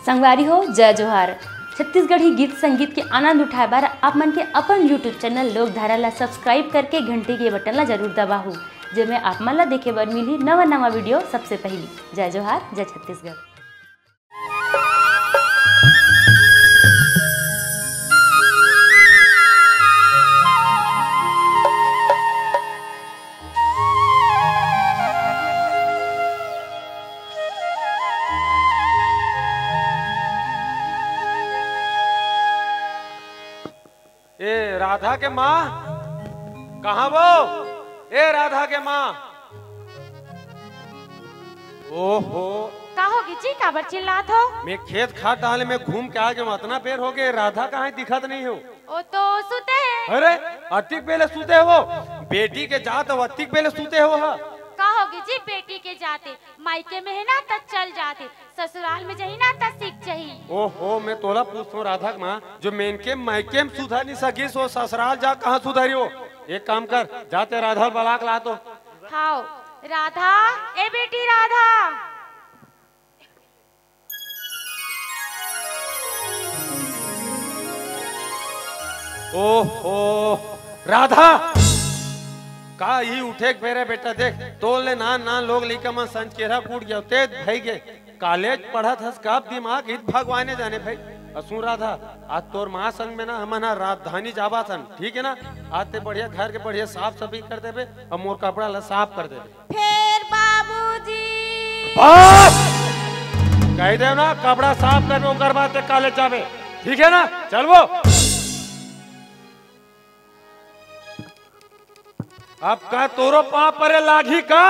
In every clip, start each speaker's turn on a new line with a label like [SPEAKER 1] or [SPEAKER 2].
[SPEAKER 1] संगवारी हो जय जोहार। छत्तीसगढ़ी गीत संगीत के आनंद उठाए बार आप मन के अपन यूट्यूब चैनल लोकधारा ला सब्सक्राइब करके घंटी के बटन ला जरूर दबाहू, जेमे आप मन ला देखे बर मिली नवा नवा वीडियो सबसे पहली। जय जोहार, जय छत्तीसगढ़।
[SPEAKER 2] ए राधा के माँ कहाँ वो? ए राधा के माँ। ओहो
[SPEAKER 3] का होगी जी, काबर चिल्लात हो?
[SPEAKER 2] मैं खेत खाद डाले में घूम के आगे उतना पेड़ हो गए, राधा कहाँ दिखत नहीं हो?
[SPEAKER 3] ओ तो सुते हैं।
[SPEAKER 2] अरे अतिक पहले सूते हो, बेटी के जात हो अतिक पहले सूते हो हा?
[SPEAKER 3] का होगी जी, बेटी के जाते मायके में है ना तब चल जाते, ससुराल में जही ना तब सीख जही।
[SPEAKER 2] ओहो मैं तोला पूछता हूँ राधा माँ, जो मेनके मायके में सुधर नहीं सकी सो ससुराल जा कहाँ सुधरी हो? एक काम कर, जाते राधा बलाक ला तो।
[SPEAKER 3] हाओ राधा, ए बेटी राधा।
[SPEAKER 2] ओहो राधा का ही उठे मेरे बेटा, देख तोले ना लोग लिखा मन संज केरा कूट गया तेज भाई गे कॉलेज पढ़त हस, कब दिमाग हित भगवाने जाने भाई। असू राधा आज तोर माँ संग में ना हम राजधानी जावा थन, ठीक है ना? आते बढ़िया घर के बढ़िया साफ सफाई कर देबे और मोर कपड़ा ला साफ कर देबे।
[SPEAKER 3] फिर बाबूजी
[SPEAKER 2] कह दे ना कपड़ा साफ कर ओकर बाद कॉलेज जावे, ठीक है ना? चल वो अब का तोरो पाप परे लागी का?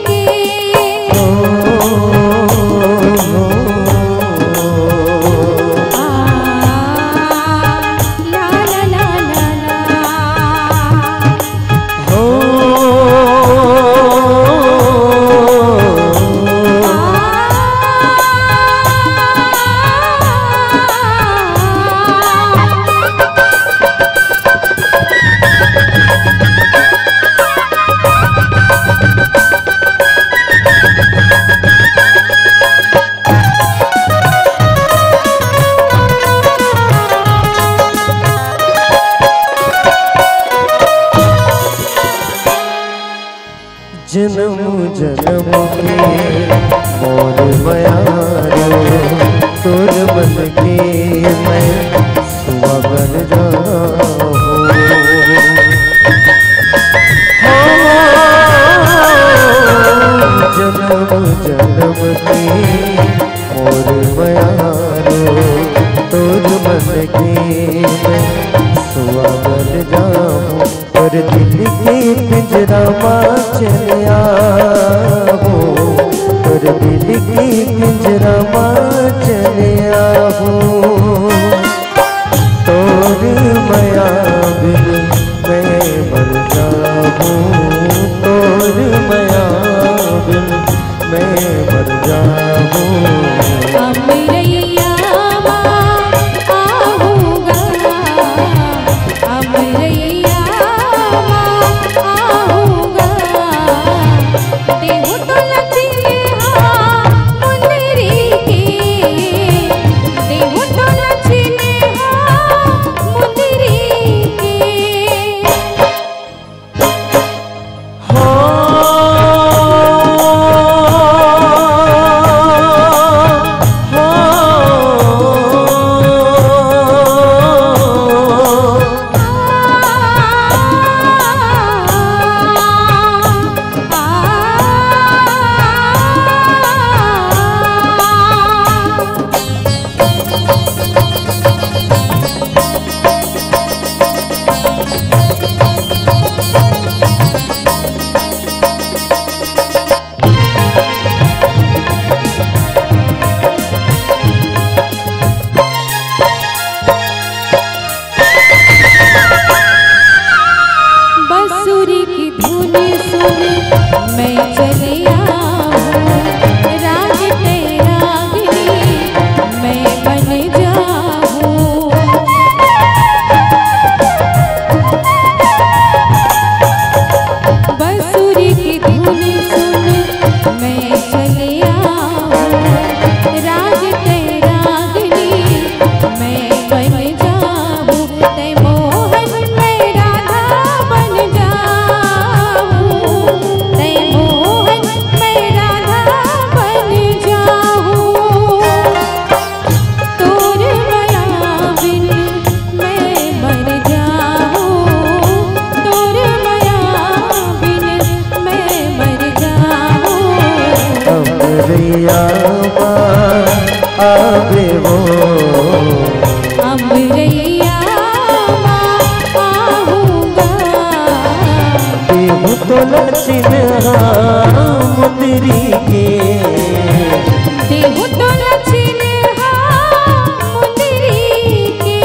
[SPEAKER 4] के जन्म जन्म के मोर बयारो तोर मन के मैं सुहागन जाऊं। जन्म जन्म के मोर बयारो तोर मन के मैं सुहागन जाऊं। और दिल के पिंजरा मां चले आओ, और दिल के पिंजरा मां चले आओ। तोर माया बिन मैं मर जाऊं, तोर माया बिन मैं मर जाऊं।
[SPEAKER 5] अमरैया आहूँगा, अमरैया आहूँगा। देहु तो लचिन्हा मुंदरी के, देहु तो लचिन्हा मुंदरी के। बंसुरी की धुन सुन मैं चले आऊं, राग तेरागिनी मैं बन जाऊं। बंसुरी की धुन सुन मैं चले आऊं, राग तेरागिनी मैं बन जाऊं। ते मोहन मैं राधा बन जाऊं, ते मोहन मैं राधा बन जाऊं। तोर माया बिन मैं मर जाऊं, तोर माया बिन मैं मर जाऊं।
[SPEAKER 4] अमरैया आवे वो,
[SPEAKER 5] अमरैया आहूँगा।
[SPEAKER 4] देहु तो लचिन्हा मुंदरी के,
[SPEAKER 5] देहु तो लचिन्हा मुंदरी के।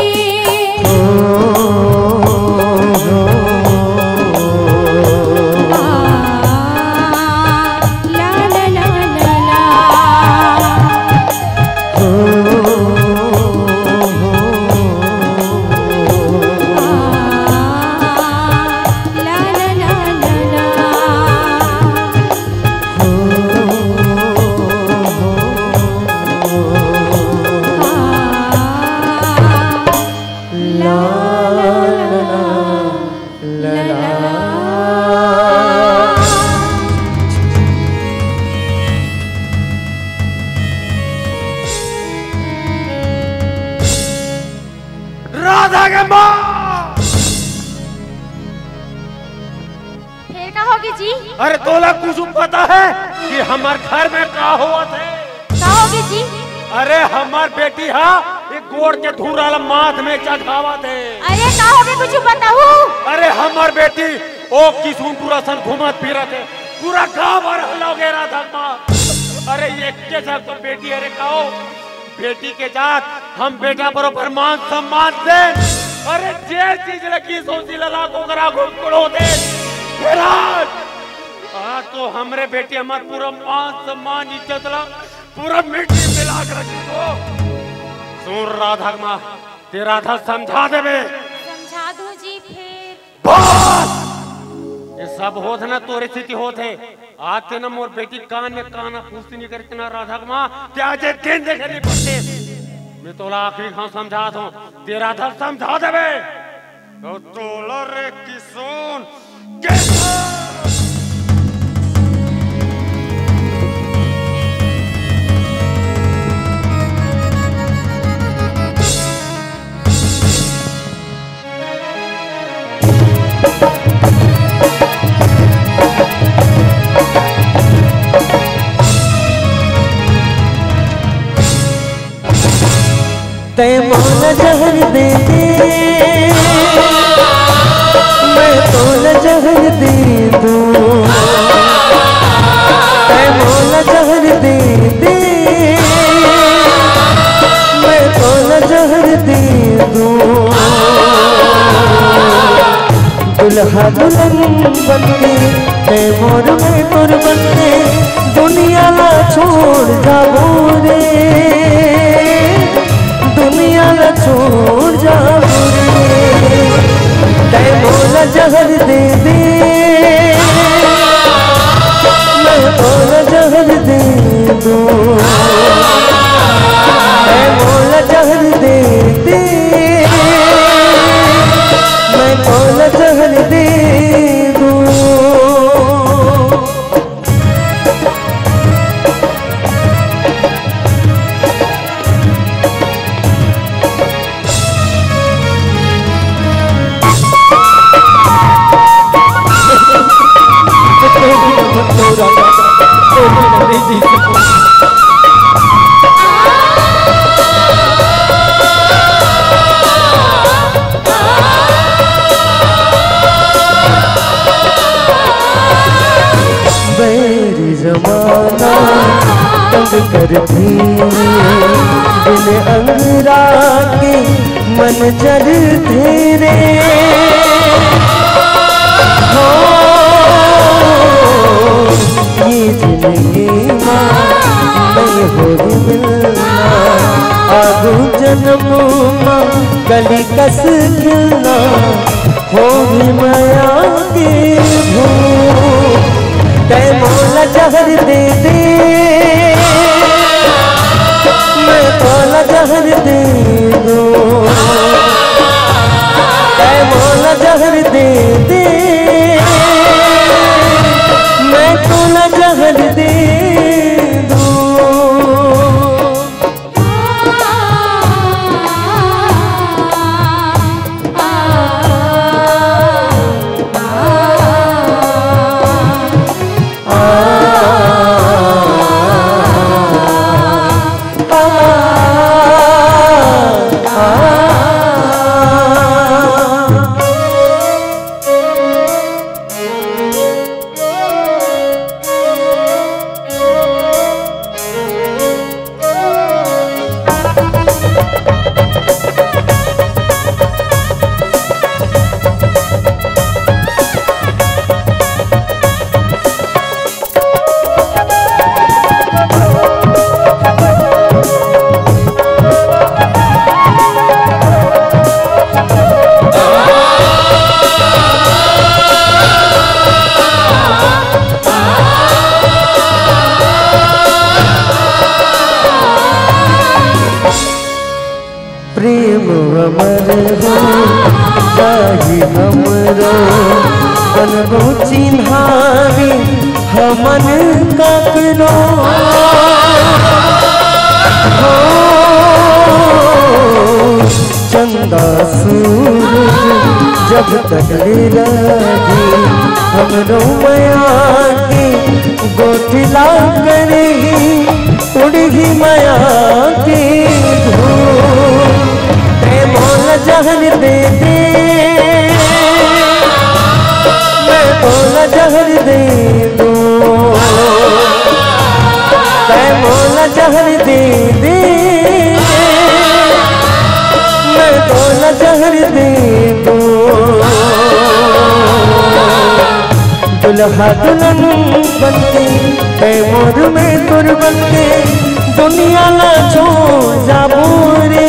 [SPEAKER 5] ला ला ला ला ला। ला ला ला ला ला।
[SPEAKER 4] ला ला ला
[SPEAKER 2] राधा के माँ
[SPEAKER 3] फिर का होगी जी?
[SPEAKER 2] अरे तोला कुछ पता है कि हमार घर में का हुआ थे?
[SPEAKER 3] का होगी जी?
[SPEAKER 2] अरे हमार बेटी हा एक गोड़ के धूरा माथ में चढ़ावा थे।
[SPEAKER 3] अरे का होगी कुछ बताओ?
[SPEAKER 2] अरे हमार बेटी ओ किशुनपुरा सन घूमत फिरत है, पूरा गांव भर हल्लोगे राधा माँ। अरे ये के साथ तो बेटी, अरे कहो बेटी के जात हम बेटा बरोबर मान सम्मान दे। अरे जे चीज लगी सोची लगा को करा घुमकुड़ो दे। आज तो हमरे बेटी हमार पूरा मान सम्मान इज्जत ला पूरा मिट्टी मिला कर रखी तो। सुन राधा माँ तेरा था समझा देवे।
[SPEAKER 3] समझा दूं जी फिर।
[SPEAKER 2] बस ये सब होत ना तोरे स्थिति होत है। आज ते ना मोर बेटी कान में काना पूछती नहीं करती ना राधा माँ क्या जे दिन देखे नहीं पड़ते। मैं तोला आखिरी खां समझा दूं तेरा था समझा देवे। तो तोला रे किसोन
[SPEAKER 4] दुल्हा दुल्हन बनके मैं मोर में तुर बनके दुनिया ला छोड़ जाबो रे, दुनिया ला छोड़ जाबो रे। तै मोला जहर दे दे, मैं मोला जहर दे दूं, तै मोला जहर दे दे, मैं मोला जहर दे दूं। जमाना तंग करती बिन अंगरा के मन जर तेरे हो, ये जिंदगी नहीं हो मिलना, आगू जन्म गली कस खिलना, हो भी माया के भूल। तै मोला जहर दे दे, मैं मोला जहर दे दूं, तै मोला जहर दे दे, मैं मोला जहर दे दूं। प्रेम अमर हो जाहि हमरो, बनबो चिन्हारी हमन ककरो हो। चंदा सूरज जब तक रही हमरो माया के गोठिला करेगी, उड़गी माया की धूल। तै मोला जहर दे दे, मैं मोला जहर दे दूं, तै मोला जहर दे दे, मैं मोला जहर दे दूं। दुल्हा दुल्हन बनके मैं मोर में तुर बनके दुनिया ला छोड़ जाबो रे,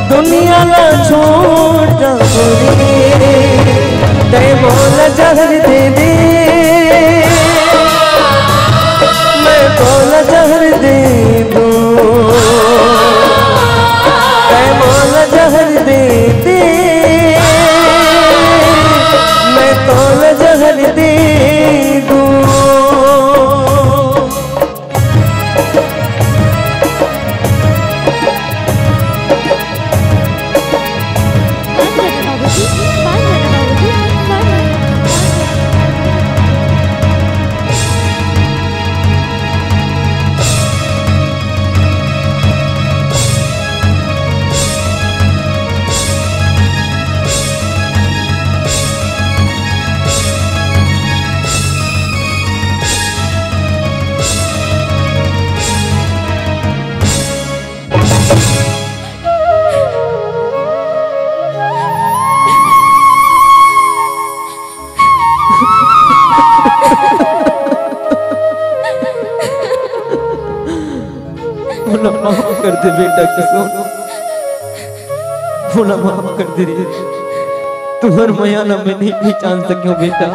[SPEAKER 4] दुनिया ला छोड़ जाबो रे। तै मोला जहर दे दे, मैं मोला जहर दे दूं, तै मोला जहर दे दे, मैं मोला जहर दे दूं। कर दे बेटा किशोर, थोड़ा माफ कर दे रे। तुम्हार माया ना मैं नहीं पहचान सक्यो बेटा,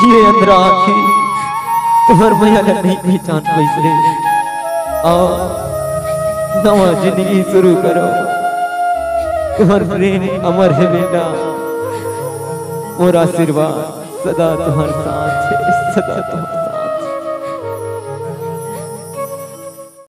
[SPEAKER 4] ये अंदर आखी तुम्हार माया ना नहीं पहचान पैसे। आओ नवा जिंदगी शुरू करो, तुम्हार प्रेम अमर है बेटा, और आशीर्वाद सदा तुम्हारे साथ है, सदा तुम्हारे साथ।